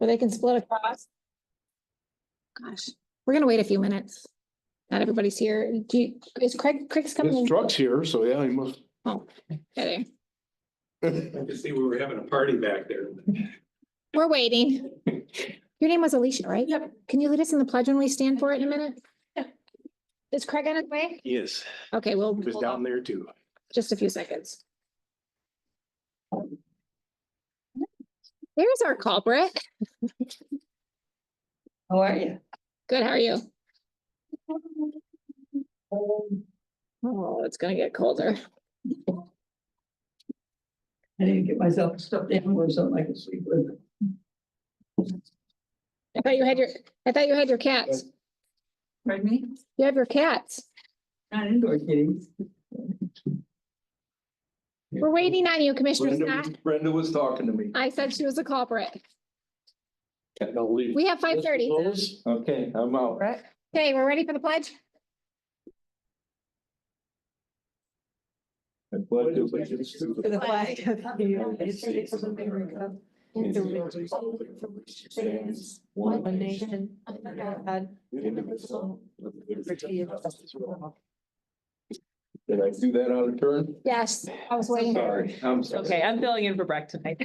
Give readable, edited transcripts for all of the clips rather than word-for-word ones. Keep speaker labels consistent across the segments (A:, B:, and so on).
A: Or they can split across. Gosh, we're gonna wait a few minutes. Not everybody's here. Is Craig's coming
B: His
A: in?
B: truck's here, so yeah, he must.
A: Oh, there.
C: I could see we were having a party back there.
A: We're waiting. Your name was Alicia, right? Yep. Can you lead us in the pledge when we stand for it in a minute? Yeah. Is Craig on his way?
C: He is.
A: Okay, well,
C: He was down there too.
A: just a few seconds. There's our culprit.
D: How are you?
A: Good, how are you? Oh, it's gonna get colder.
D: I need to get myself a stuffed animal or something I can sleep with.
A: I thought you had your cats.
D: Pardon me?
A: You have your cats.
D: Not indoor kitties.
A: We're waiting on you, Commissioner Scott.
B: Brenda was talking to me.
A: I said she was a culprit.
B: Don't leave.
A: We have 5:30.
B: Okay, I'm out.
D: Right.
A: Okay, we're ready for the pledge?
B: I pledge allegiance to
D: To the flag of the United States of America. And to the republic for which it stands, one nation, under God, indivisible, with liberty and justice for all.
B: Did I do that out of turn?
A: Yes, I was waiting.
B: Sorry, I'm sorry.
E: Okay, I'm filling in for Breck tonight.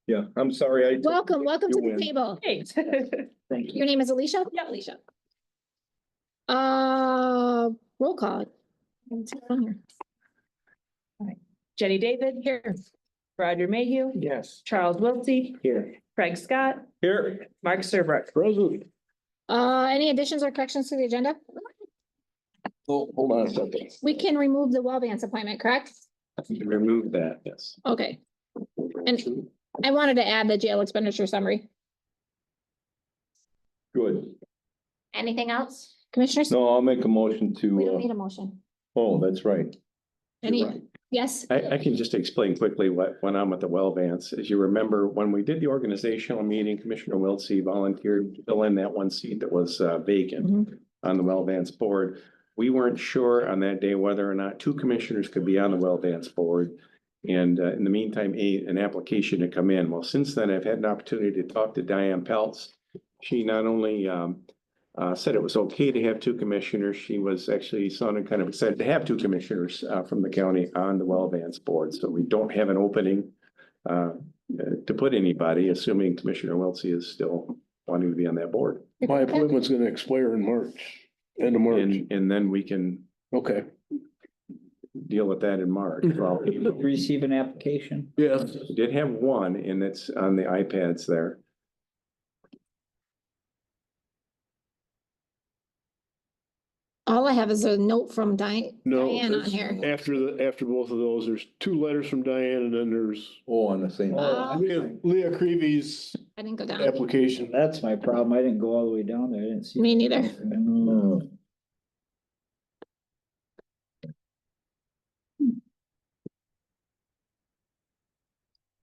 B: Yeah, I'm sorry.
A: Welcome to
B: You
A: the
B: win.
A: table.
E: Hey.
B: Thank you.
A: Your name is Alicia?
E: Yeah, Alicia.
A: Roll call.
E: Jenny David. Here. Roger Mayhew.
B: Yes.
E: Charles Wiltie.
B: Here.
E: Craig Scott.
B: Here.
E: Mark Serbrook.
B: Present.
A: Any additions or corrections to the agenda?
B: Oh, hold on a second.
A: We can remove the well dance appointment, correct?
C: You can remove that, yes.
A: Okay. And I wanted to add the jail expenditure summary.
B: Good.
A: Anything else? Commissioners?
B: No, I'll make a motion
A: We don't
B: to,
A: need a motion.
B: oh, that's right.
A: Any,
B: right.
A: yes?
C: I can just explain quickly what went on with the well vance. As you remember, when we did the organizational meeting, Commissioner Wiltsey volunteered to fill in that one seat that was vacant
A: Mhm.
C: on the well vance board. We weren't sure on that day whether or not two commissioners could be on the well vance board. And in the meantime, an application had come in. Well, since then, I've had an opportunity to talk to Diane Peltz. She not only said it was okay to have two commissioners, she was actually sounding kind of excited to have two commissioners from the county on the well vance board. So we don't have an opening to put anybody, assuming Commissioner Wiltsey is still wanting to be on that board.
B: My appointment's gonna expire in March, end of March.
C: And then we can
B: Okay.
C: deal with that in March. Well,
F: Receive an application.
B: Yes.
C: we did have one, and it's on the iPads there.
A: All I have is a note from Diane
B: No.
A: on
B: there's-
A: here.
B: After both of those, there's two letters from Diane and then there's. Oh, on the same.
A: Oh.
B: Leah Creevy's
A: I didn't go down.
B: application.
F: That's my problem. I didn't go all the way down there. I didn't see.
A: Me neither.
F: Oh.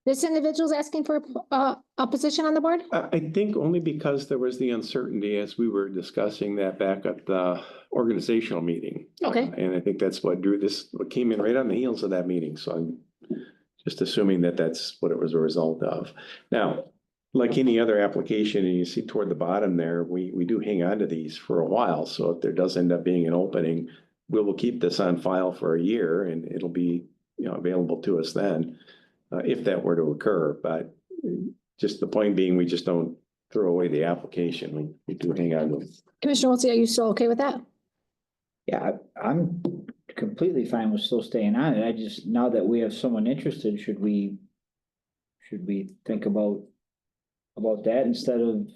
A: This individual's asking for a position on the board?
C: I think only because there was the uncertainty as we were discussing that back at the organizational meeting.
A: Okay.
C: And I think that's what drew this, what came in right on the heels of that meeting. So I'm just assuming that that's what it was a result of. Now, like any other application, and you see toward the bottom there, we do hang on to these for a while. So if there does end up being an opening, we will keep this on file for a year and it'll be, available to us then, if that were to occur. But just the point being, we just don't throw away the application. We do hang on to it.
A: Commissioner Wiltie, are you still okay with that?
F: Yeah, I'm completely fine with still staying on it. I just, now that we have someone interested, should we think about that instead of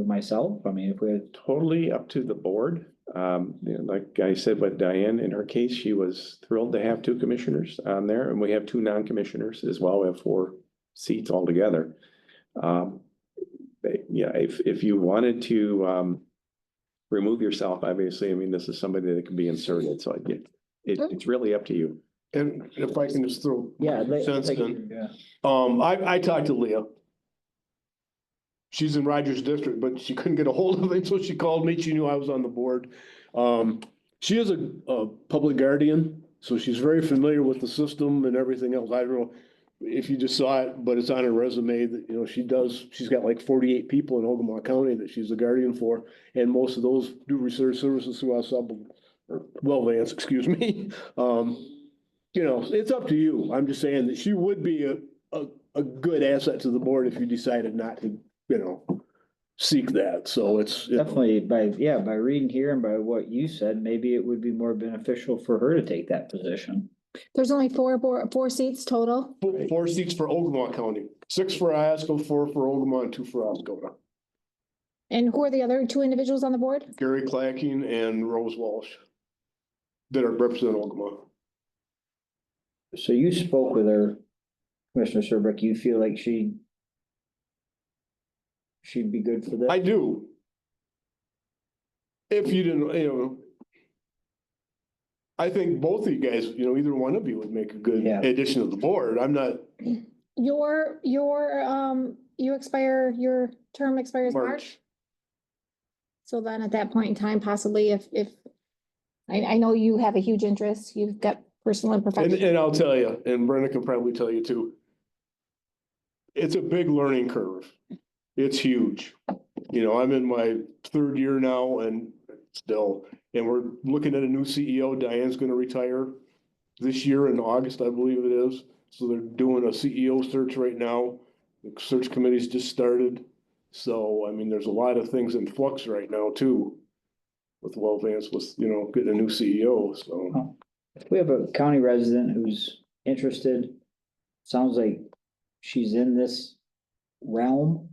F: myself? I mean, if we're,
C: Totally up to the board. Like I said, with Diane, in her case, she was thrilled to have two commissioners on there, and we have two non-commissioners as well. We have 4 seats altogether. Yeah, if you wanted to remove yourself, obviously, I mean, this is somebody that can be inserted, so it's really up to you.
B: And if I can just throw.
F: yeah.
B: Sense in.
F: Yeah.
B: I talked to Leah. She's in Rogers District, but she couldn't get a hold of him, so she called me. She knew I was on the board. She is a public guardian, so she's very familiar with the system and everything else. I don't know. if you just saw it, but it's on her resume that, you know, she's got like 48 people in Ogemaw County that she's the guardian for. And most of those do research services through us, or well, Vance, excuse me. You know, it's up to you. I'm just saying that she would be a good asset to the board if you decided not to, you know, seek that. So it's. you know,
F: Definitely by reading here and by what you said, maybe it would be more beneficial for her to take that position.
A: There's only four seats total.
B: Four seats for Ogemaw County, 6 for Iosco, 4 for Ogemaw, and 2 for Oscoda.
A: And who are the other two individuals on the board?
B: Gary Clacking and Rose Walsh that are representing Ogemaw.
F: So you spoke with her, Commissioner Serbrook, you feel like she'd be good for this?
B: I do. If you didn't, you know, I think both of you guys, you know, either one of you would make a good
F: Yeah.
B: addition to the board. I'm not
A: Your term expires March. So then at that point in time, possibly if I know you have a huge interest, you've got personal and professional.
B: And I'll tell you, and Brenda can probably tell you too. It's a big learning curve. It's huge. You know, I'm in my 3rd year now and we're looking at a new CEO. Diane's gonna retire this year in August, I believe it is. So they're doing a CEO search right now. The search committee's just started. So, I mean, there's a lot of things in flux right now too. With Vance was, you know, getting a new CEO, so.
F: If we have a county resident who's interested, sounds like she's in this realm.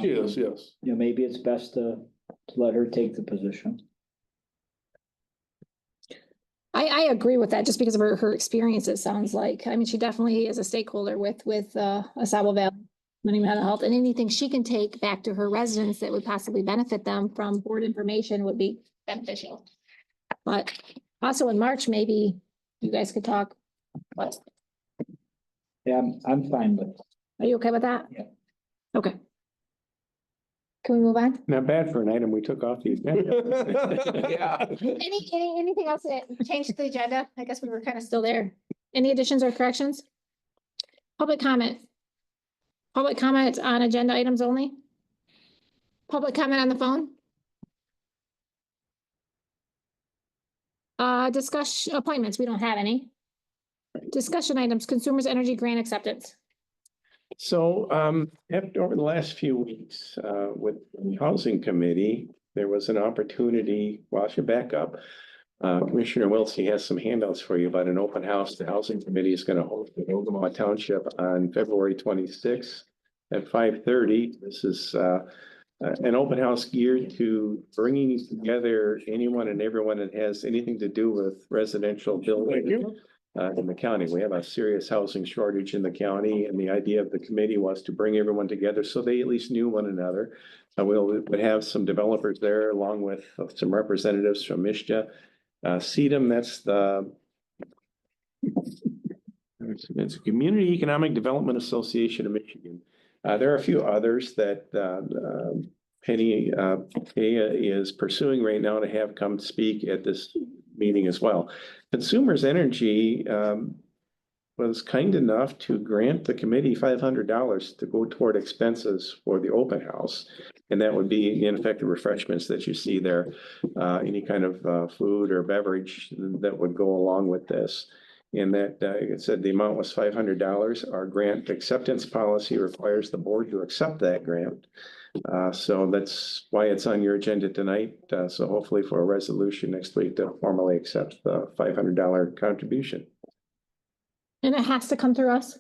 B: She is, yes.
F: You know, maybe it's best to let her take the position.
A: I agree with that, just because of her experience, it sounds like. I mean, she definitely is a stakeholder with Asaba Valley Mental Health, and anything she can take back to her residents that would possibly benefit them from board information would be beneficial. But also in March, maybe you guys could talk. What?
F: Yeah, I'm fine with.
A: Are you okay with that?
F: Yeah.
A: Okay. Can we move on?
C: Not bad for an item we took off the agenda.
B: Yeah.
A: Anything else that changed the agenda? I guess we were kind of still there. Any additions or corrections? Public comment. Public comment on agenda items only? Public comment on the phone? Discuss appointments. We don't have any. Discussion items, consumers energy grant acceptance.
C: So, over the last few weeks, with the housing committee, there was an opportunity, well, I should back up. Commissioner Wiltsey has some handouts for you about an open house. The housing committee is going to host in Ogemaw Township on February 26th at 5:30. This is, an open house geared to bringing together anyone and everyone that has anything to do with residential building. In the county, we have a serious housing shortage in the county, and the idea of the committee was to bring everyone together so they at least knew one another. We would have some developers there along with some representatives from Mishta. CEDM, that's it's a Community Economic Development Association of Michigan. There are a few others that Penny is pursuing right now to have come speak at this meeting as well. Consumers Energy was kind enough to grant the committee $500 to go toward expenses for the open house. And that would be in effect the refreshments that you see there, any kind of food or beverage that would go along with this. And that, it said the amount was $500. Our grant acceptance policy requires the board to accept that grant. So that's why it's on your agenda tonight. So hopefully for a resolution next week to formally accept the $500 contribution.
A: And it has to come through us?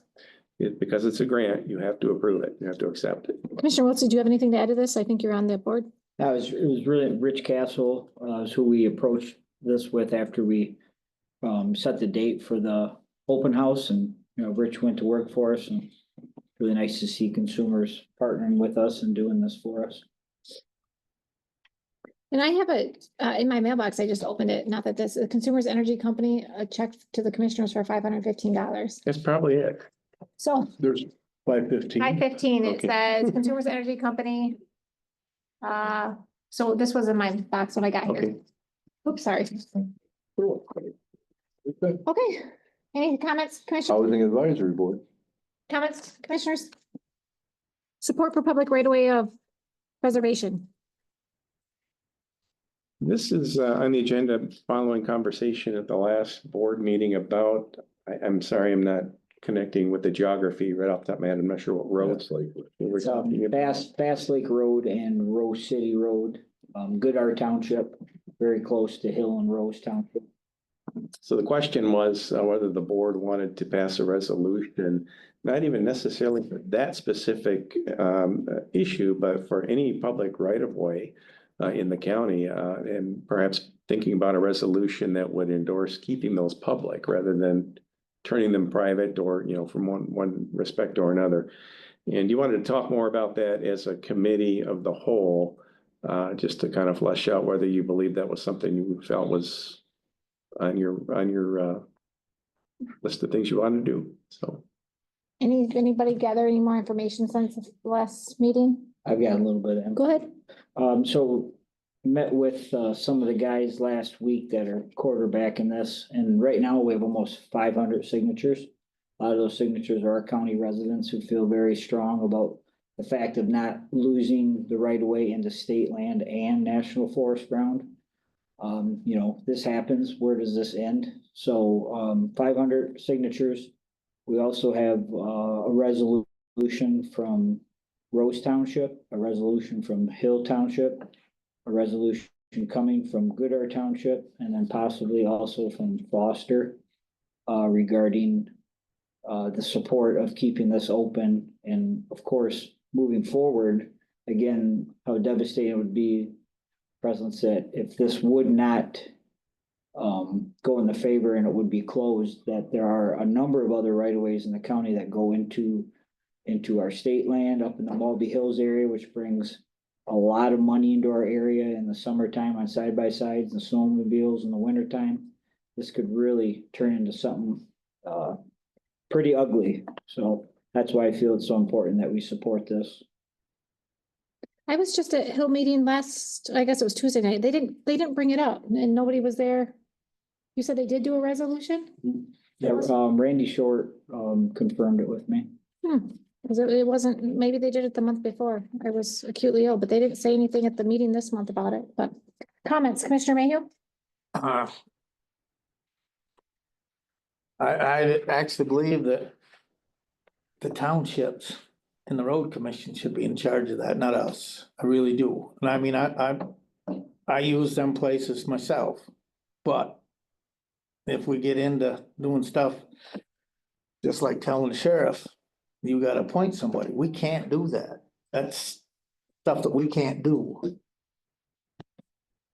C: Because it's a grant, you have to approve it. You have to accept it.
A: Commissioner Wilson, do you have anything to add to this? I think you're on the board.
F: It was really Rich Castle, is who we approached this with after we set the date for the open house, and, you know, Rich went to work for us, and really nice to see consumers partnering with us and doing this for us.
A: And I have in my mailbox, I just opened it, not that this, the Consumers Energy Company, a check to the commissioners for $515.
C: That's probably it.
A: So
B: There's 5:15.
A: 515, it
C: Okay.
A: says Consumers Energy Company. So this was in my box when I got here.
C: Okay.
A: Oops, sorry. Okay, any comments, Commissioner?
B: Housing Advisory Board.
A: Comments, commissioners? Support for public right of way of preservation.
C: This is on the agenda following conversation at the last board meeting about, I'm sorry, I'm not connecting with the geography right off the top of my head. I'm not sure what roads like. We're
F: It's
C: talking about.
F: Bass Lake Road and Rose City Road, Goodar Township, very close to Hill and Rose Township.
C: So the question was whether the board wanted to pass a resolution, not even necessarily for that specific issue, but for any public right of way in the county, and perhaps thinking about a resolution that would endorse keeping those public rather than turning them private or, you know, from one respect or another. And you wanted to talk more about that as a committee of the whole, just to kind of flesh out whether you believe that was something you felt was on your list of things you want to do. So
A: Anybody gather any more information since the last meeting?
F: I've got a little bit of.
A: Go ahead.
F: So met with some of the guys last week that are quarterbacking this, and right now we have almost 500 signatures. A lot of those signatures are our county residents who feel very strong about the fact of not losing the right of way into state land and national forest ground. You know, this happens, where does this end? So 500 signatures. We also have a resolution from Rose Township, a resolution from Hill Township, a resolution coming from Goodar Township, and then possibly also from Foster regarding the support of keeping this open. And of course, moving forward, again, how devastating it would be, President said, if this would not go in the favor and it would be closed, that there are a number of other right of ways in the county that go into our state land up in the Mulvey Hills area, which brings a lot of money into our area in the summertime on side by sides and snowmobiles in the wintertime. This could really turn into something pretty ugly. So that's why I feel it's so important that we support this.
A: I was just at Hill meeting last, I guess it was Tuesday night. They didn't bring it up and nobody was there. You said they did do a resolution?
F: Yeah, Randy Short confirmed it with me.
A: Because it wasn't, maybe they did it the month before. I was acutely ill, but they didn't say anything at the meeting this month about it, but comments, Commissioner Mayhew?
G: I actually believe that the townships and the road commission should be in charge of that, not us. I really do. And I mean, I use them places myself, but if we get into doing stuff, just like telling the sheriff, you gotta appoint somebody, we can't do that. That's stuff that we can't do.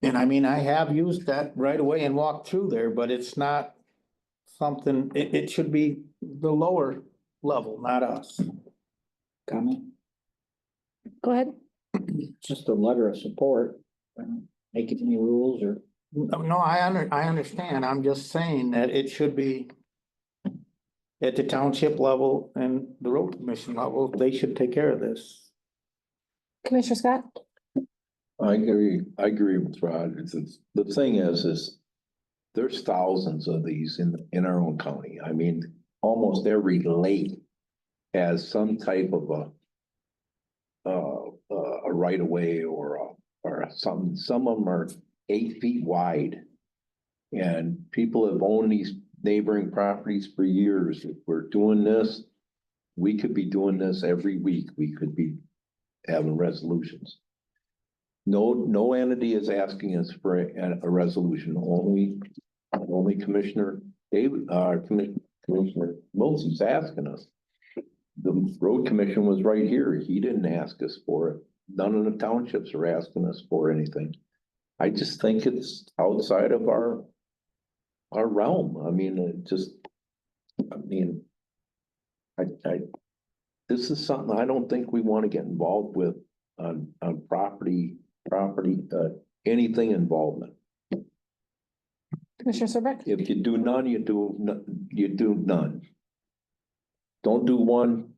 G: And I mean, I have used that right away and walked through there, but it's not something, it should be the lower level, not us.
F: Comment?
A: Go ahead.
F: Just a letter of support. Making any rules or?
G: No, I understand. I'm just saying that it should be at the township level and the road commission level, they should take care of this.
A: Commissioner Scott?
H: I agree with Rod. The thing is there's thousands of these in our own county. I mean, almost every lake has some type of a right of way or something. Some of them are 8 feet wide. And people have owned these neighboring properties for years. If we're doing this, we could be doing this every week. We could be having resolutions. No entity is asking us for a resolution. Only Commissioner David, Commissioner Wilson's asking us. The road commission was right here. He didn't ask us for it. None of the townships are asking us for anything. I just think it's outside of our realm. I mean, this is something I don't think we want to get involved with on property, anything involvement.
A: Commissioner Serbrook?
H: If you do none, you do none. Don't do one,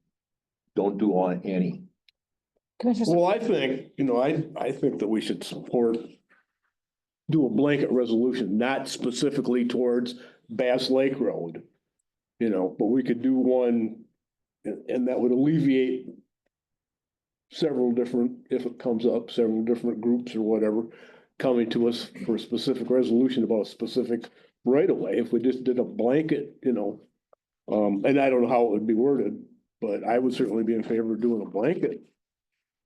H: don't do on any.
A: Commissioner,
B: Well, I think, I think that we should do a blanket resolution, not specifically towards Bass Lake Road. But we could do one And that would alleviate several different, if it comes up, several different groups or whatever, coming to us for a specific resolution about a specific right of way. If we just did a blanket, and I don't know how it would be worded, but I would certainly be in favor of doing a blanket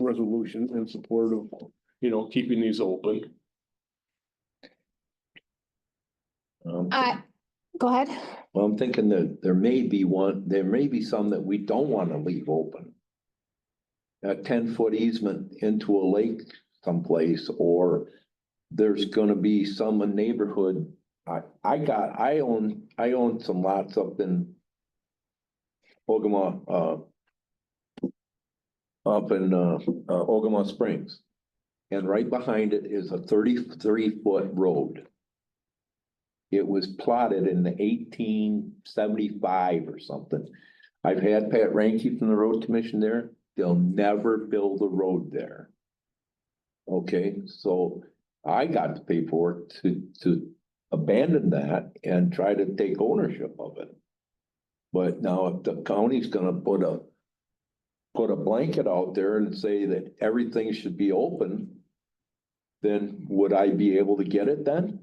B: resolution in support of, keeping these open.
A: Go ahead.
H: Well, I'm thinking that there may be some that we don't want to leave open. A 10-foot easement into a lake someplace, or there's gonna be some neighborhood. I own some lots up in Ogemaw, Ogemaw Springs. And right behind it is a 33-foot road. It was plotted in the 1875 or something. I've had Pat Ranke from the road commission there. They'll never build a road there. Okay, so I got the paperwork to abandon that and try to take ownership of it. But now if the county's gonna put a blanket out there and say that everything should be open, then would I be able to get it then?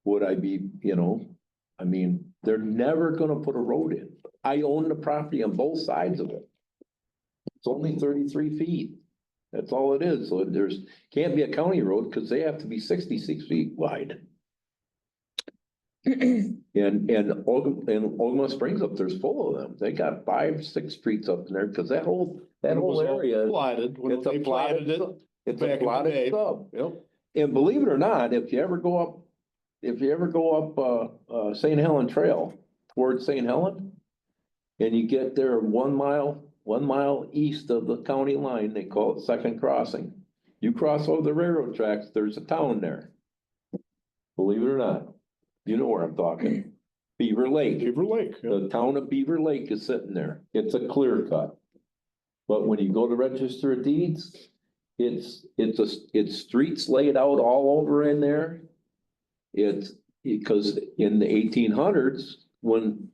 H: Would I be, I mean, they're never gonna put a road in. I own the property on both sides of it. It's only 33 feet. That's all it is. So can't be a county road because they have to be 66 feet wide. And Ogemaw Springs up there's full of them. They got 5-6 streets up in there because that whole area.
B: Platted, when
H: It's a
B: they platted it.
H: It's
B: back
H: a
B: in the
H: plotted
B: day.
H: sub.
B: Yep.
H: And believe it or not, if you ever go up St. Helen Trail towards St. Helen, and you get there 1 mile east of the county line, they call it Second Crossing. You cross over the railroad tracks, there's a town there. Believe it or not, you know where I'm talking. Beaver Lake.
B: Beaver Lake. Yep.
H: The town of Beaver Lake is sitting there. It's a clear cut. But when you go to Register of Deeds, it's streets laid out all over in there. It's because in the 1800s, when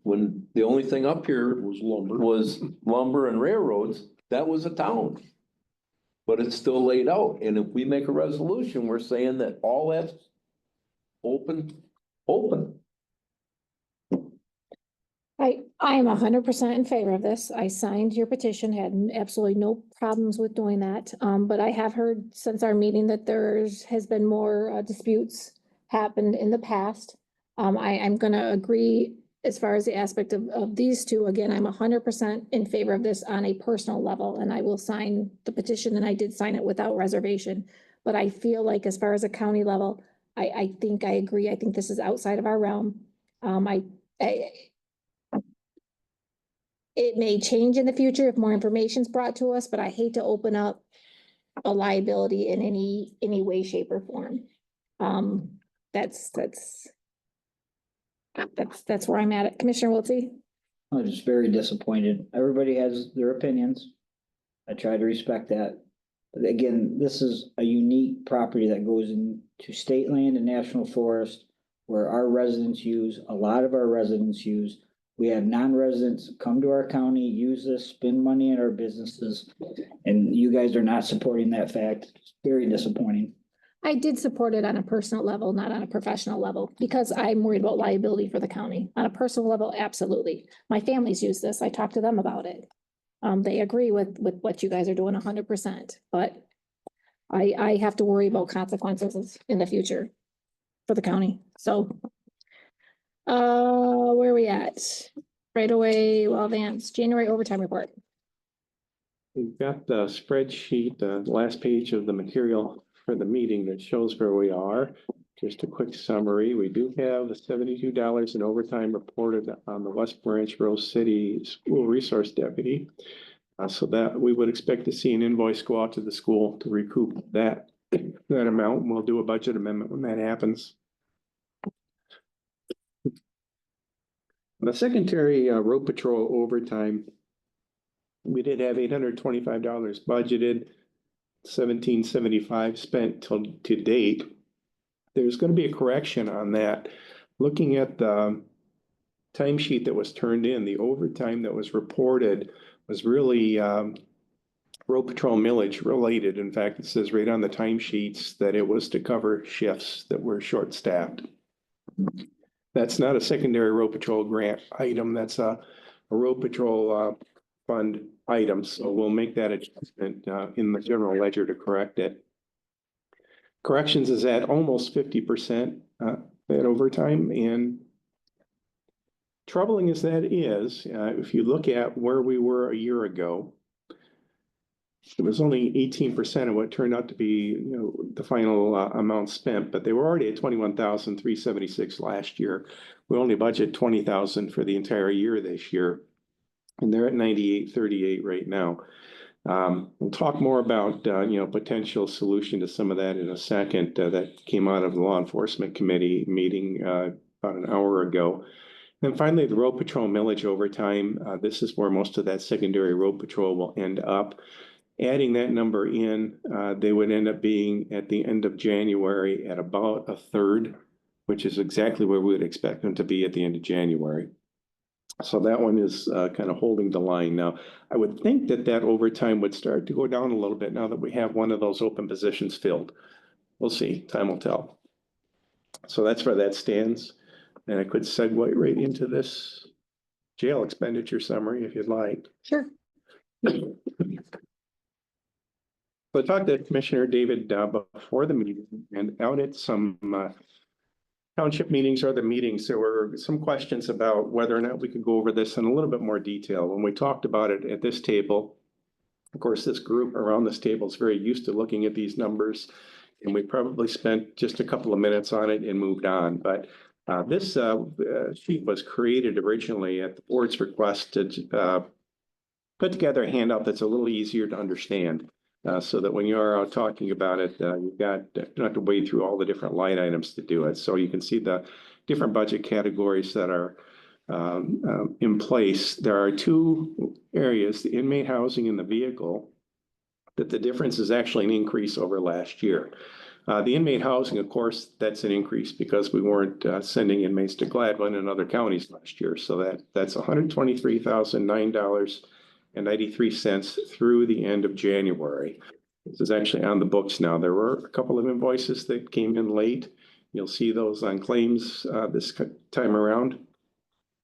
H: the only thing up here was lumber and railroads, that was a town. But it's still laid out. And if we make a resolution, we're saying that all that's open.
A: I am 100% in favor of this. I signed your petition, had absolutely no problems with doing that. But I have heard since our meeting that has been more disputes happened in the past. I'm gonna agree as far as the aspect of these two. Again, I'm 100% in favor of this on a personal level, and I will sign the petition, and I did sign it without reservation. But I feel like as far as a county level, I think I agree. I think this is outside of our realm. It may change in the future if more information is brought to us, but I hate to open up a liability in any way, shape, or form. That's where I'm at. Commissioner Wiltie?
F: I'm just very disappointed. Everybody has their opinions. I try to respect that. But again, this is a unique property that goes into state land and national forest where our residents use, a lot of our residents use. We have non-residents come to our county, use this, spend money in our businesses, and you guys are not supporting that fact. It's very disappointing.
A: I did support it on a personal level, not on a professional level, because I'm worried about liability for the county. On a personal level, absolutely. My family's used this. I talked to them about it. They agree with what you guys are doing 100%, but I have to worry about consequences in the future for the county. So where are we at? Right away, well, Vance, January overtime report.
C: We've got the spreadsheet, the last page of the material for the meeting that shows where we are. Just a quick summary. We do have the $72 in overtime reported on the West Branch Rose City School Resource Deputy. So that we would expect to see an invoice go out to the school to recoup that amount. We'll do a budget amendment when that happens. The secondary road patrol overtime, we did have $825 budgeted, $1,775 spent to date. There's going to be a correction on that. Looking at the timesheet that was turned in, the overtime that was reported was really road patrol millage related. In fact, it says right on the timesheets that it was to cover shifts that were short-staffed. That's not a secondary road patrol grant item. That's a road patrol fund item. So we'll make that adjustment in the general ledger to correct it. Corrections is at almost 50% that overtime, and troubling as that is, if you look at where we were a year ago, it was only 18% of what turned out to be, the final amount spent, but they were already at 21,376 last year. We only budget 20,000 for the entire year this year, and they're at 9838 right now. We'll talk more about, potential solution to some of that in a second. That came out of the Law Enforcement Committee meeting about an hour ago. And finally, the road patrol millage overtime. This is where most of that secondary road patrol will end up. Adding that number in, they would end up being at the end of January at about a third, which is exactly where we would expect them to be at the end of January. So that one is kind of holding the line. Now, I would think that that overtime would start to go down a little bit now that we have one of those open positions filled. We'll see. Time will tell. So that's where that stands. And I could segue right into this jail expenditure summary if you'd like.
A: Sure.
C: So I talked to Commissioner David before the meeting, and out at some township meetings or other meetings, there were some questions about whether or not we could go over this in a little bit more detail. When we talked about it at this table, of course, this group around this table is very used to looking at these numbers, and we probably spent just a couple of minutes on it and moved on. But this sheet was created originally at the board's request to put together a handout that's a little easier to understand. So that when you are out talking about it, you don't have to wade through all the different line items to do it. So you can see the different budget categories that are in place. There are two areas, the inmate housing and the vehicle, that the difference is actually an increase over last year. The inmate housing, of course, that's an increase because we weren't sending inmates to Gladwin and other counties last year. So that's $123,009.93 through the end of January. This is actually on the books now. There were a couple of invoices that came in late. You'll see those on claims this time around,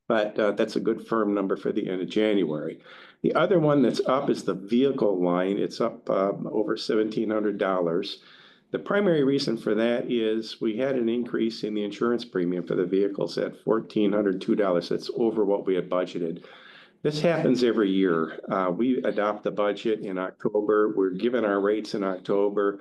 C: but that's a good firm number for the end of January. The other one that's up is the vehicle line. It's up over $1,700. The primary reason for that is we had an increase in the insurance premium for the vehicles at $1,402. That's over what we had budgeted. This happens every year. We adopt the budget in October. We're given our rates in October.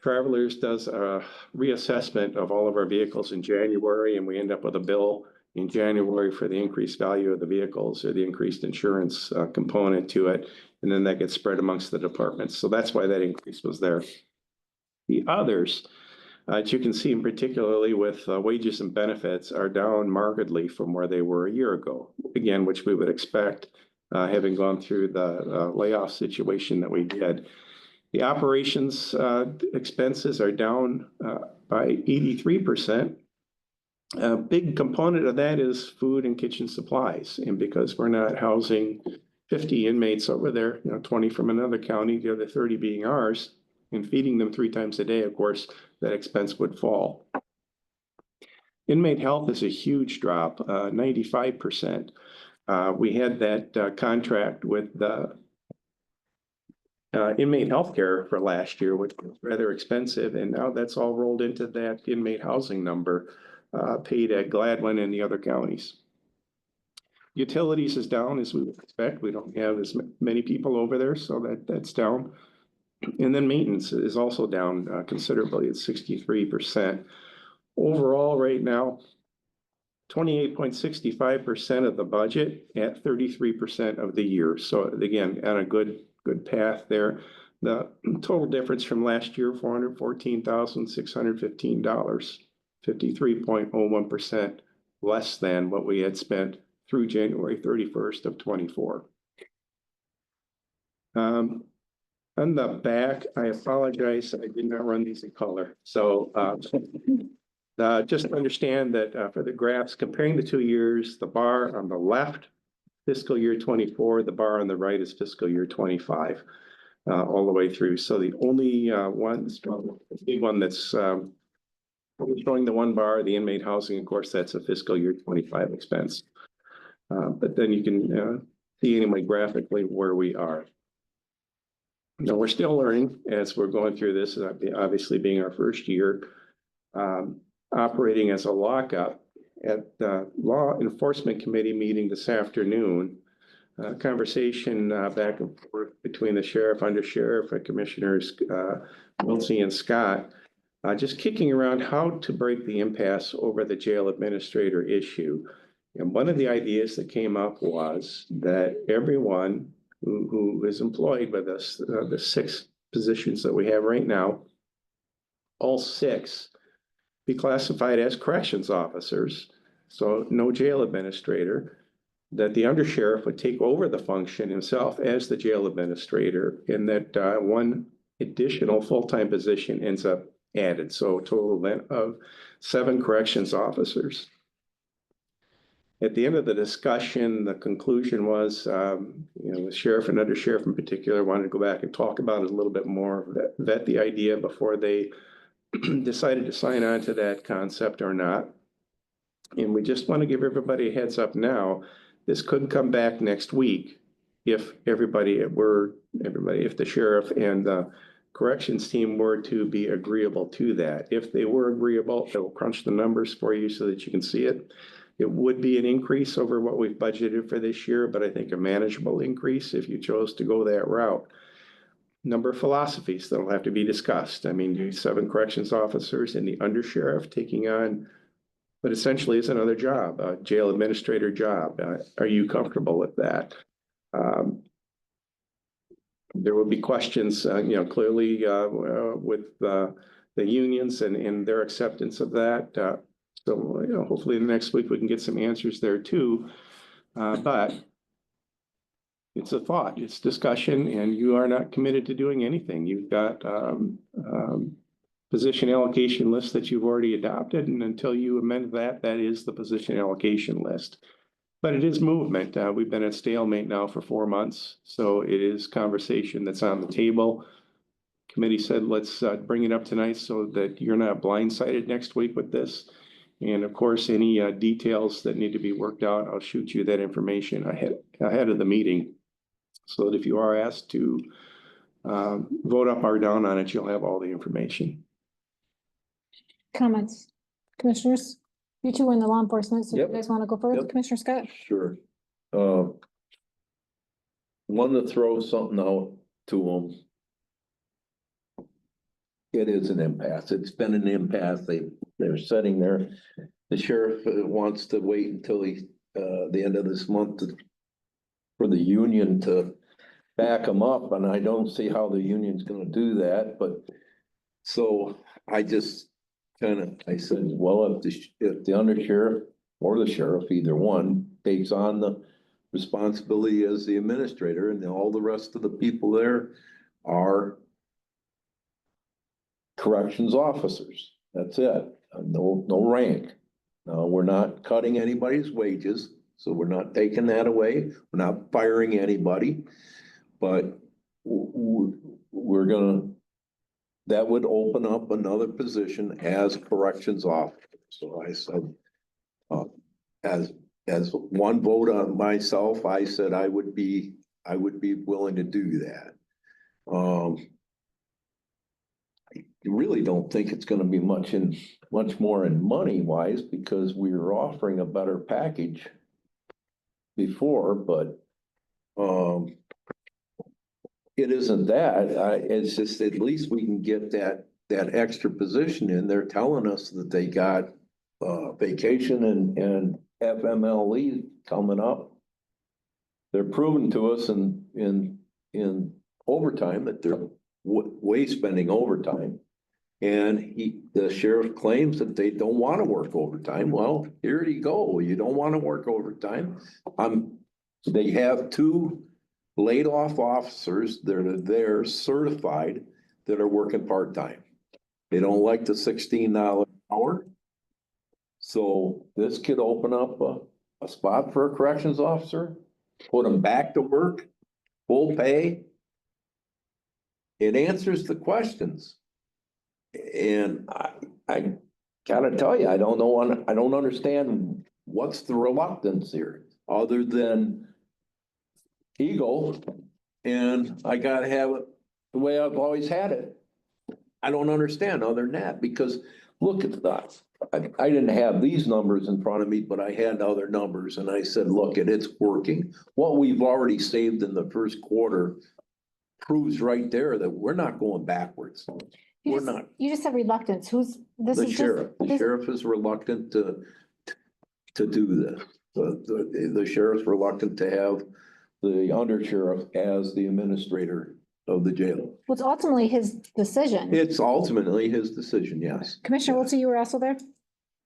C: Travelers does a reassessment of all of our vehicles in January, and we end up with a bill in January for the increased value of the vehicles or the increased insurance component to it. And then that gets spread amongst the departments. So that's why that increase was there. The others, as you can see, particularly with wages and benefits, are down markedly from where they were a year ago. Again, which we would expect, having gone through the layoff situation that we did. The operations expenses are down by 83%. A big component of that is food and kitchen supplies. And because we're not housing 50 inmates over there, 20 from another county, the other 30 being ours, and feeding them 3 times a day, of course, that expense would fall. Inmate health is a huge drop, 95%. We had that contract with the inmate healthcare for last year, which was rather expensive, and now that's all rolled into that inmate housing number paid at Gladwin and the other counties. Utilities is down as we would expect. We don't have as many people over there, so that's down. And then maintenance is also down considerably at 63%. Overall, right now, 28.65% of the budget at 33% of the year. So again, on a good path there. The total difference from last year, $414,615, 53.01% less than what we had spent through January 31st of 24. On the back, I apologize, I did not run these in color. So Just understand that for the graphs, comparing the 2 years, the bar on the left, fiscal year 24, the bar on the right is fiscal year 25, all the way through. So the only the big one that's showing the one bar, the inmate housing, of course, that's a fiscal year 25 expense. But then you can see anyway graphically where we are. Now, we're still learning as we're going through this, obviously being our first year, operating as a lockup. At the Law Enforcement Committee meeting this afternoon, conversation back and forth between the sheriff, undersheriff, and commissioners Wiltsey and Scott, just kicking around how to break the impasse over the jail administrator issue. And one of the ideas that came up was that everyone who is employed with us, the 6 positions that we have right now, all 6 be classified as corrections officers. So no jail administrator, that the undersheriff would take over the function himself as the jail administrator, and that one additional full-time position ends up added. So a total then of 7 corrections officers. At the end of the discussion, the conclusion was, the sheriff and undersheriff in particular wanted to go back and talk about it a little bit more, vet the idea before they decided to sign on to that concept or not. And we just want to give everybody a heads up now. This could come back next week if if the sheriff and the corrections team were to be agreeable to that. If they were agreeable, it will crunch the numbers for you so that you can see it. It would be an increase over what we've budgeted for this year, but I think a manageable increase if you chose to go that route. Number of philosophies that'll have to be discussed. I mean, 7 corrections officers and the undersheriff taking on what essentially is another job, a jail administrator job. Are you comfortable with that? There will be questions, clearly with the unions and their acceptance of that. So, hopefully the next week we can get some answers there too. But it's a thought, it's discussion, and you are not committed to doing anything. You've got position allocation list that you've already adopted, and until you amend that, that is the position allocation list. But it is movement. We've been at stalemate now for 4 months, so it is conversation that's on the table. Committee said, let's bring it up tonight so that you're not blindsided next week with this. And of course, any details that need to be worked out, I'll shoot you that information ahead of the meeting, so that if you are asked to vote up or down on it, you'll have all the information.
A: Comments, commissioners? You two are in the law enforcement, so
H: Yep.
A: you guys want to go first?
H: Yep.
A: Commissioner Scott?
H: Sure. One to throw something out to them. It is an impasse. It's been an impasse. They're sitting there. The sheriff wants to wait until the end of this month for the union to back them up, and I don't see how the union's gonna do that, but so I just I said, well, if the undersheriff or the sheriff, either one, takes on the responsibility as the administrator, and then all the rest of the people there are corrections officers. That's it. No rank. No, we're not cutting anybody's wages, so we're not taking that away. We're not firing anybody, but that would open up another position as corrections officer. So I said, as one vote on myself, I said I would be willing to do that. I really don't think it's gonna be much more in money wise, because we were offering a better package before, but it isn't that. It's just at least we can get that extra position in. They're telling us that they got vacation and FMLE coming up. They're proving to us in overtime that they're way spending overtime. And the sheriff claims that they don't want to work overtime. Well, here you go. You don't want to work overtime. They have 2 laid off officers that are there certified that are working part-time. They don't like the $16 an hour. So this could open up a spot for a corrections officer, put them back to work, full pay. It answers the questions. And I gotta tell you, I don't know, I don't understand what's the reluctance here, other than ego. And I gotta have it the way I've always had it. I don't understand other than that, because look at that. I didn't have these numbers in front of me, but I had other numbers, and I said, look, it's working. What we've already saved in the first quarter proves right there that we're not going backwards. We're not.
A: You just said reluctance. Who's, this
H: The
A: is just.
H: sheriff, the sheriff is reluctant to do this. The sheriff's reluctant to have the undersheriff as the administrator of the jail.
A: Well, it's ultimately his decision.
H: It's ultimately his decision, yes.
A: Commissioner Wiltie, you were also there?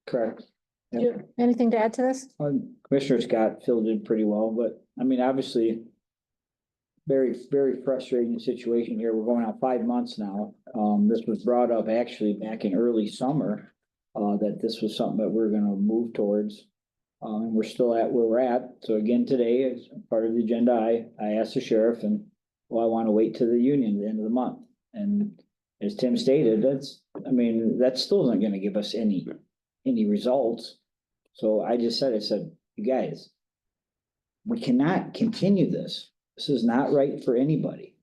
F: Correct.
A: Anything to add to this?
F: Commissioner Scott filled in pretty well, but I mean, obviously. Very, very frustrating situation here. We're going on 5 months now. This was brought up actually back in early summer. That this was something that we're gonna move towards. And we're still at where we're at. So again, today, as part of the agenda, I asked the sheriff and, well, I wanna wait to the union at the end of the month. And as Tim stated, that still isn't gonna give us any results. So I just said, you guys, we cannot continue this. This is not right for anybody.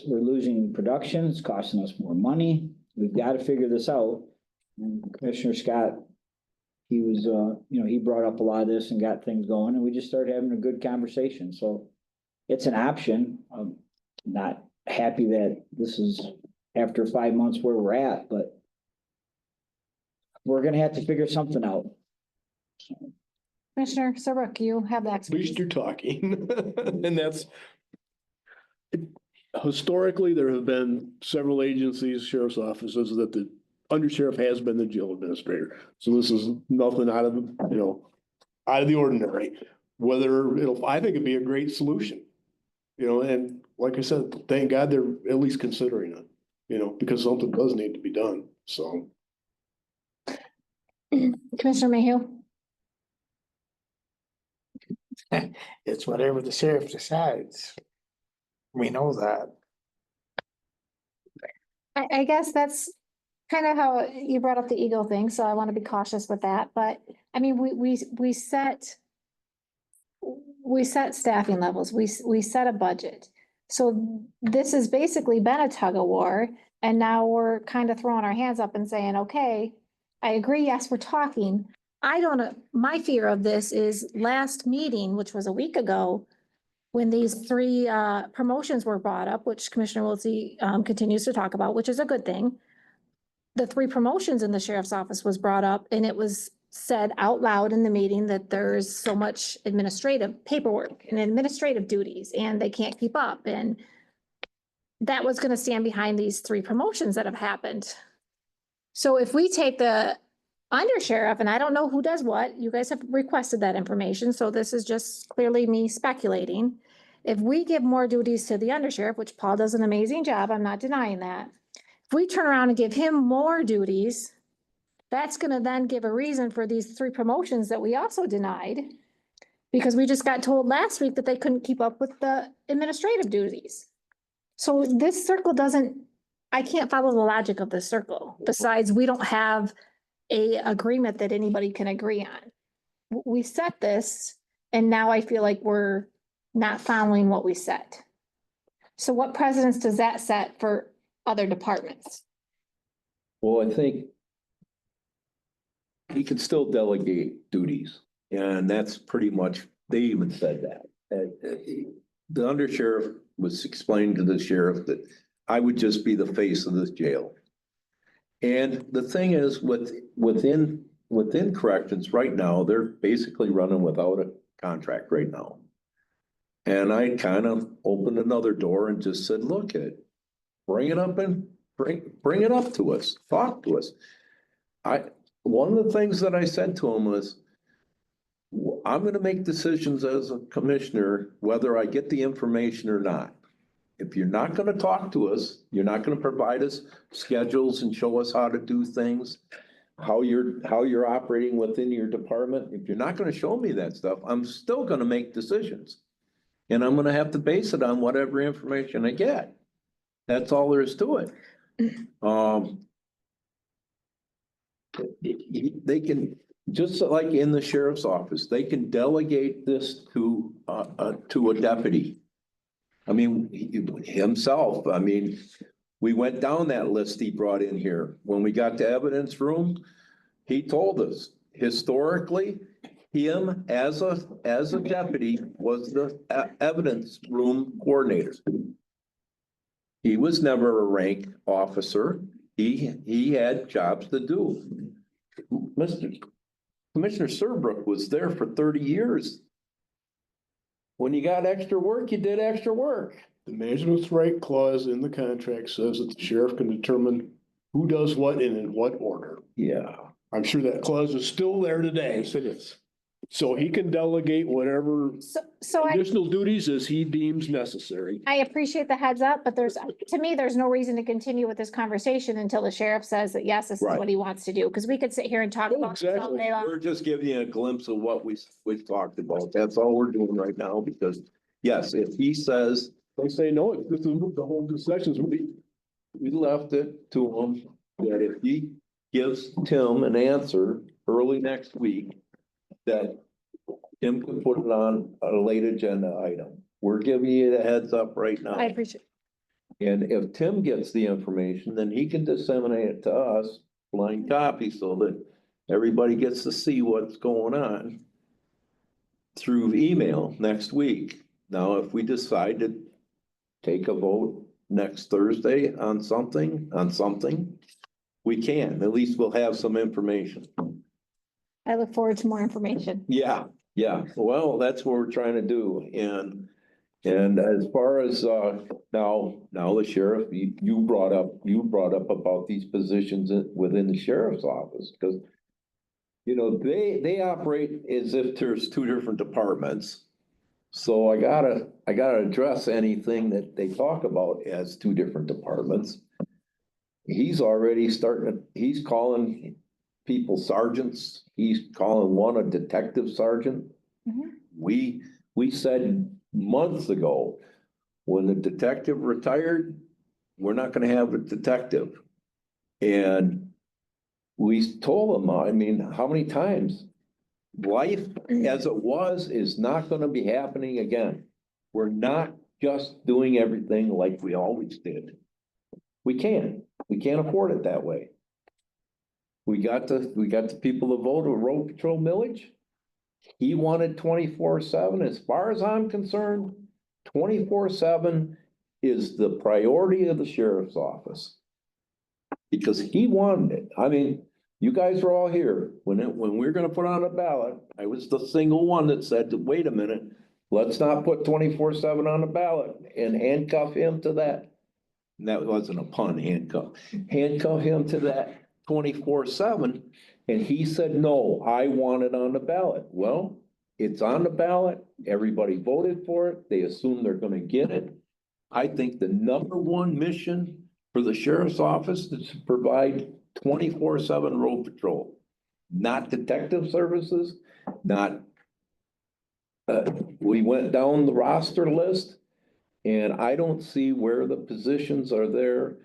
F: We're losing production, it's costing us more money. We've got to figure this out. And Commissioner Scott, he was, he brought up a lot of this and got things going, and we just started having a good conversation. So it's an option. I'm not happy that this is after 5 months where we're at, but we're gonna have to figure something out.
A: Commissioner Serbrook, you have the
B: At least
A: expertise.
B: you're talking. And that's. Historically, there have been several agencies, sheriff's offices, that the undersheriff has been the jail administrator. So this is nothing out of, out of the ordinary. I think it'd be a great solution. And like I said, thank God they're at least considering it, because something does need to be done, so.
A: Commissioner Mayhew?
G: It's whatever the sheriff decides. We know that.
A: I guess that's kind of how you brought up the ego thing, so I want to be cautious with that, but I mean, we set staffing levels, we set a budget. So this has basically been a tug of war, and now we're kind of throwing our hands up and saying, okay, I agree, yes, we're talking. I don't know, my fear of this is last meeting, which was a week ago, when these 3 promotions were brought up, which Commissioner Wiltie continues to talk about, which is a good thing. The 3 promotions in the sheriff's office was brought up, and it was said out loud in the meeting that there's so much administrative paperwork and administrative duties, and they can't keep up. And that was gonna stand behind these 3 promotions that have happened. So if we take the undersheriff, and I don't know who does what, you guys have requested that information, so this is just clearly me speculating. If we give more duties to the undersheriff, which Paul does an amazing job, I'm not denying that. If we turn around and give him more duties, that's gonna then give a reason for these 3 promotions that we also denied. Because we just got told last week that they couldn't keep up with the administrative duties. So this circle I can't follow the logic of this circle. Besides, we don't have a agreement that anybody can agree on. We set this, and now I feel like we're not following what we set. So what precedence does that set for other departments?
H: Well, I think he can still delegate duties, and that's pretty much, they even said that. The undersheriff was explaining to the sheriff that I would just be the face of this jail. And the thing is, within corrections right now, they're basically running without a contract right now. And I kind of opened another door and just said, look, bring it up and bring it up to us, talk to us. One of the things that I said to him was, I'm gonna make decisions as a commissioner, whether I get the information or not. If you're not gonna talk to us, you're not gonna provide us schedules and show us how to do things, how you're operating within your department. If you're not gonna show me that stuff, I'm still gonna make decisions. And I'm gonna have to base it on whatever information I get. That's all there is to it. They can, just like in the sheriff's office, they can delegate this to a deputy. I mean, himself, I mean, we went down that list he brought in here. When we got to evidence room, he told us historically, him as a deputy was the evidence room coordinator. He was never a rank officer. He had jobs to do. Commissioner Serbrook was there for 30 years. When you got extra work, you did extra work.
B: The management's right clause in the contract says that the sheriff can determine who does what and in what order.
H: Yeah.
B: I'm sure that clause is still there today.
C: Yes, it is.
B: So he can delegate whatever
A: So I
B: additional duties as he deems necessary.
A: appreciate the heads up, but to me, there's no reason to continue with this conversation until the sheriff says that, yes, this is
H: Right.
A: what he wants to do, because we could sit here and talk
B: Oh,
A: about this all
B: exactly.
A: day long.
H: We're just giving you a glimpse of what we've talked about. That's all we're doing right now, because yes, if he says,
B: They say, no, this is the whole discussions.
H: we left it to him, that if he gives Tim an answer early next week, that Tim can put it on a late agenda item. We're giving you the heads up right now.
A: I appreciate.
H: And if Tim gets the information, then he can disseminate it to us, blind copy, so that everybody gets to see what's going on through email next week. Now, if we decide to take a vote next Thursday on something, we can. At least we'll have some information.
A: I look forward to more information.
H: Yeah, yeah. Well, that's what we're trying to do. And as far as now the sheriff, you brought up about these positions within the sheriff's office, because you know, they operate as if there's two different departments. So I gotta address anything that they talk about as two different departments. He's already he's calling people sergeants. He's calling one a detective sergeant.
A: Mhm.
H: We said months ago, when the detective retired, we're not gonna have a detective. And we told him, I mean, how many times? Life as it was is not gonna be happening again. We're not just doing everything like we always did. We can't afford it that way. We got the people to vote a road patrol millage. He wanted 24/7. As far as I'm concerned, 24/7 is the priority of the sheriff's office. Because he wanted it. I mean, you guys were all here when we were gonna put on a ballot. I was the single one that said, wait a minute, let's not put 24/7 on the ballot and handcuff him to that. And that wasn't a pun, handcuff him to that 24/7. And he said, no, I want it on the ballot. Well, it's on the ballot. Everybody voted for it. They assume they're gonna get it. I think the number one mission for the sheriff's office is to provide 24/7 road patrol, not detective services, not. We went down the roster list, and I don't see where the positions are there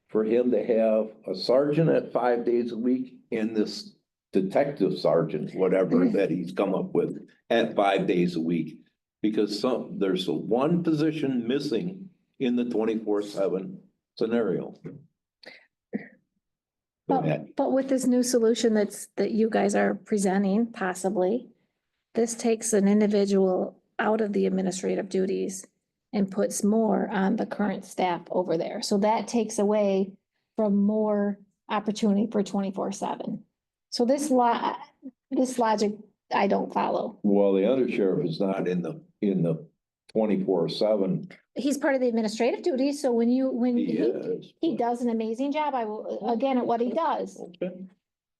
H: for him to have a sergeant at 5 days a week and this detective sergeant, whatever that he's come up with, at 5 days a week. Because there's one position missing in the 24/7 scenario. Go ahead.
A: But with this new solution that you guys are presenting, possibly, this takes an individual out of the administrative duties and puts more on the current staff over there. So that takes away from more opportunity for 24/7. So this logic, I don't follow.
H: Well, the other sheriff is not in the 24/7.
A: He's part of the administrative duties, so when
H: He is.
A: he does an amazing job, I will, again, at what he does.
H: Okay.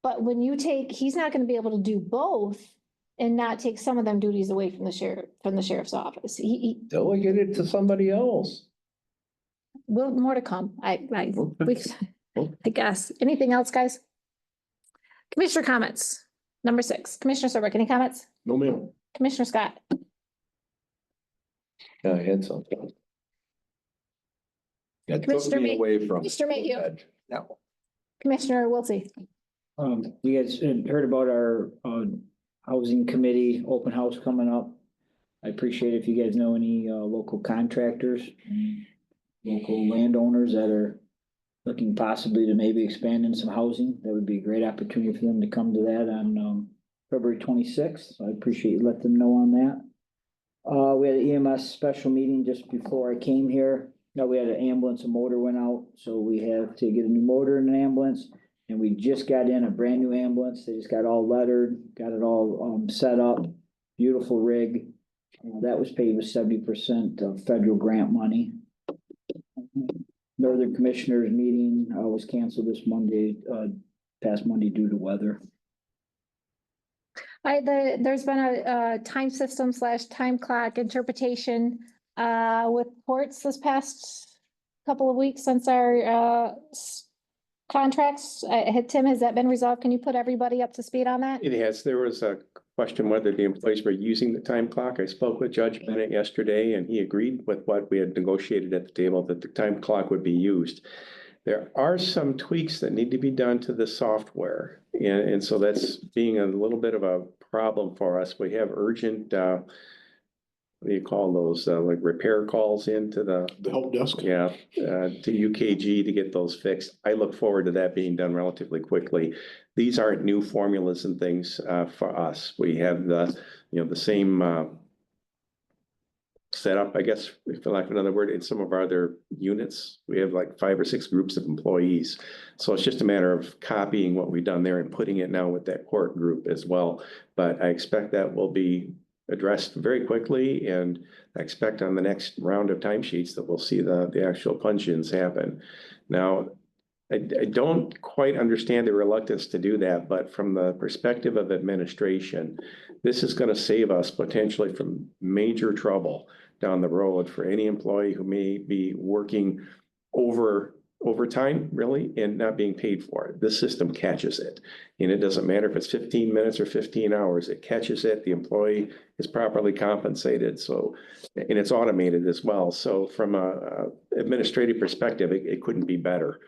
A: But when you he's not gonna be able to do both and not take some of them duties away from the sheriff's office. He
H: Delegate it to somebody else.
A: will, more to come.
H: Okay.
A: I guess. Anything else, guys? Commissioner comments. Number 6, Commissioner Serbrook, any comments?
B: No, ma'am.
A: Commissioner Scott?
H: I had something. That took
A: Commissioner
H: me
A: May-
H: away from.
A: Commissioner Mayhew.
G: No.
A: Commissioner Wiltie?
F: You guys had heard about our, housing committee open house coming up. I appreciate if you guys know any, local contractors, local landowners that are looking possibly to maybe expand in some housing. That would be a great opportunity for them to come to that on, February 26th. So I appreciate you letting them know on that. We had an EMS special meeting just before I came here. No, we had an ambulance, a motor went out, so we had to get a new motor in an ambulance. And we just got in a brand new ambulance. They just got all lettered, got it all, set up, beautiful rig. That was paid with 70% of federal grant money. Northern Commissioners meeting, was canceled this Monday, past Monday due to weather.
A: There's been a time system / time clock interpretation with courts this past couple of weeks since our contracts. Tim, has that been resolved? Can you put everybody up to speed on that?
C: It has. There was a question whether the employees were using the time clock. I spoke with Judge Bennett yesterday and he agreed with what we had negotiated at the table, that the time clock would be used. There are some tweaks that need to be done to the software. And so that's being a little bit of a problem for us. We have urgent, what do you call those, like repair calls into the
B: help desk.
C: Yeah, to UKG to get those fixed. I look forward to that being done relatively quickly. These aren't new formulas and things for us. We have the same setup, I guess, for lack of another word, in some of our other units. We have like 5 or 6 groups of employees. So it's just a matter of copying what we've done there and putting it now with that court group as well. But I expect that will be addressed very quickly, and I expect on the next round of timesheets that we'll see the actual punch-ins happen. Now, I don't quite understand the reluctance to do that, but from the perspective of administration, this is going to save us potentially from major trouble down the road for any employee who may be working overtime, really, and not being paid for it. This system catches it. And it doesn't matter if it's 15 minutes or 15 hours, it catches it. The employee is properly compensated. So, and it's automated as well. So from a administrative perspective, it couldn't be better.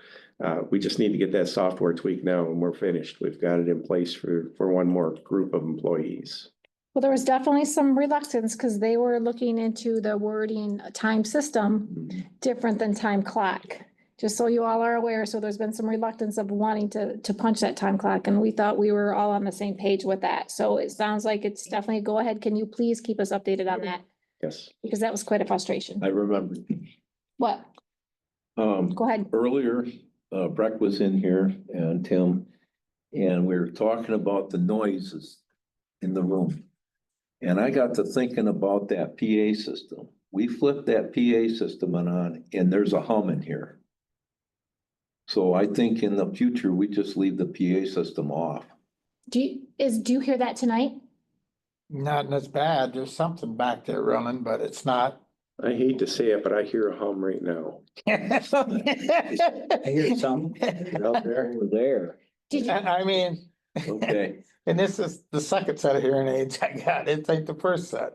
C: We just need to get that software tweaked now and we're finished. We've got it in place for one more group of employees.
A: Well, there was definitely some reluctance because they were looking into the wording time system different than time clock. Just so you all are aware. So there's been some reluctance of wanting to punch that time clock. And we thought we were all on the same page with that. So it sounds like it's definitely a go ahead. Can you please keep us updated on that?
C: Yes.
A: Because that was quite a frustration.
H: I remember,
A: What? Go ahead.
H: earlier, Breck was in here and Tim, and we were talking about the noises in the room. And I got to thinking about that PA system. We flipped that PA system on and there's a hum in here. So I think in the future, we just leave the PA system off.
A: Do you hear that tonight?
G: Not as bad. There's something back there running, but it's not.
C: I hate to say it, but I hear a hum right now.
F: I hear some out there, over there.
A: Did you,
G: I mean,
H: Okay,
G: and this is the second set of hearing aids I got. It's like the first set.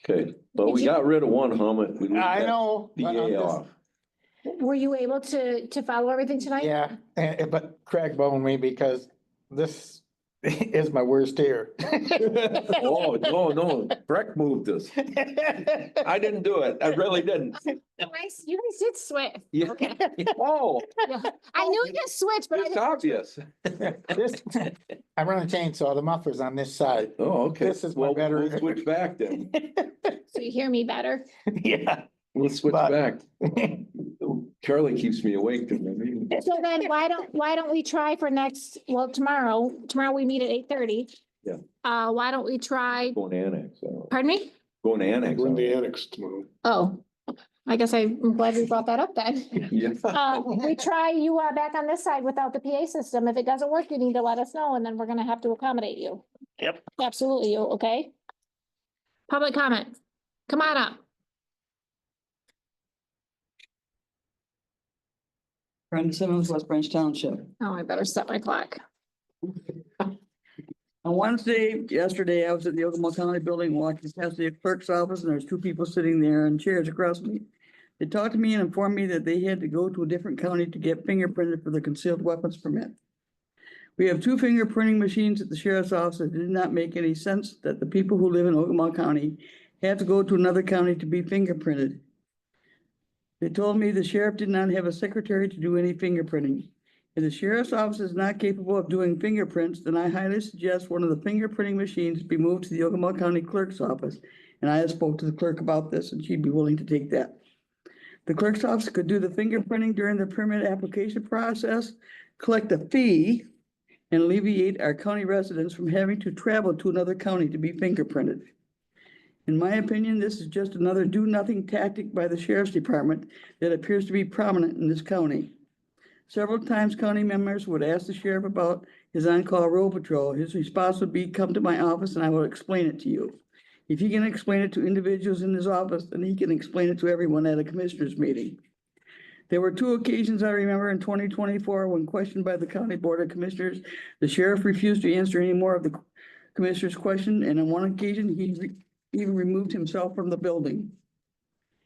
H: okay, but we got rid of one hum. We leave
G: I
H: that
G: know. but I'm
H: PA
G: just-
H: off.
A: were you able to follow everything tonight?
G: Yeah, but Craig boned me because this is my worst ear.
H: Oh, no, Breck moved us. I didn't do it. I really didn't.
A: You guys did switch.
H: Yeah.
A: Okay.
H: Oh,
A: Yeah. I knew you switched, but I
H: it's
A: didn't.
H: obvious.
G: This, I run a chainsaw, the muffler's on this side.
H: Oh, okay.
G: This is my
H: Well,
G: better-
H: we'll switch back then.
A: So you hear me better?
G: Yeah.
H: We'll switch
G: But-
H: back. Charlie keeps me awake.
A: So then why don't we try for tomorrow we meet at 8:30.
H: Yeah.
A: Why don't we try,
H: Going to annex.
A: pardon me?
H: Going to annex.
B: We're in the annex tomorrow.
A: Oh, I guess I'm glad we brought that up then.
H: Yeah.
A: We try you back on this side without the PA system. If it doesn't work, you need to let us know and then we're gonna have to accommodate you.
G: Yep.
A: Absolutely, okay? Public comment, come on up.
I: Brenda Simmons, West Branch Township.
A: Oh, I better set my clock.
I: On Wednesday, yesterday, I was at the Ogemaw County Building, walking past the clerk's office, and there's two people sitting there in chairs across from me. They talked to me and informed me that they had to go to a different county to get fingerprinted for the concealed weapons permit. We have two fingerprinting machines at the sheriff's office. It did not make any sense that the people who live in Ogemaw County have to go to another county to be fingerprinted. They told me the sheriff did not have a secretary to do any fingerprinting. If the sheriff's office is not capable of doing fingerprints, then I highly suggest one of the fingerprinting machines be moved to the Ogemaw County Clerk's office. And I have spoke to the clerk about this, and she'd be willing to take that. The clerk's office could do the fingerprinting during the permit application process, collect a fee, and alleviate our county residents from having to travel to another county to be fingerprinted. In my opinion, this is just another do-nothing tactic by the sheriff's department that appears to be prominent in this county. Several times county members would ask the sheriff about his on-call road patrol. His response would be, come to my office and I will explain it to you. If he can explain it to individuals in his office, then he can explain it to everyone at a commissioners meeting. There were two occasions I remember in 2024 when questioned by the County Board of Commissioners, the sheriff refused to answer any more of the commissioner's question, and on one occasion, he even removed himself from the building.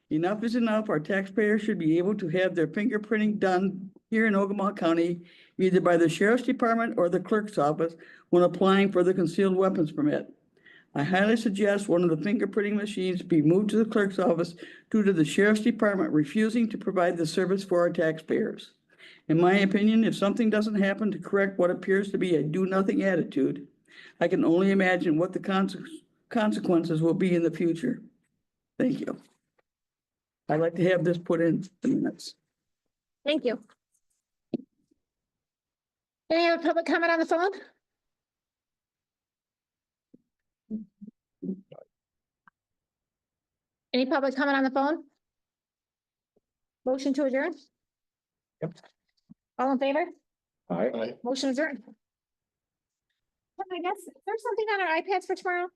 I: Enough is enough. Our taxpayers should be able to have their fingerprinting done here in Ogemaw County, either by the sheriff's department or the clerk's office when applying for the concealed weapons permit. I highly suggest one of the fingerprinting machines be moved to the clerk's office due to the sheriff's department refusing to provide the service for our taxpayers. In my opinion, if something doesn't happen to correct what appears to be a do-nothing attitude, I can only imagine what the consequences will be in the future. Thank you. I'd like to have this put in the minutes.
A: Thank you. Any other public comment on the phone? Any public comment on the phone? Motion to adjourn?
C: Yep.
A: All in favor?
B: Aye.
A: Motion adjourned. I guess, is there something on our iPads for tomorrow?